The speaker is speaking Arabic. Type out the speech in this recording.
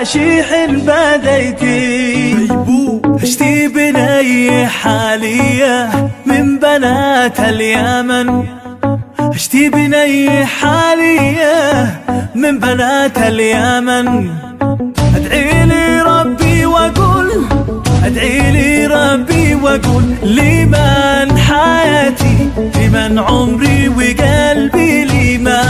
شيح بديتي اشتي بني حالية من بنات اليمن، اشتي بني حالية من بنات اليمن. ادعي لي ربي واقول، ادعي لي ربي واقول، لمن حياتي لمن عمري وقلبي لمن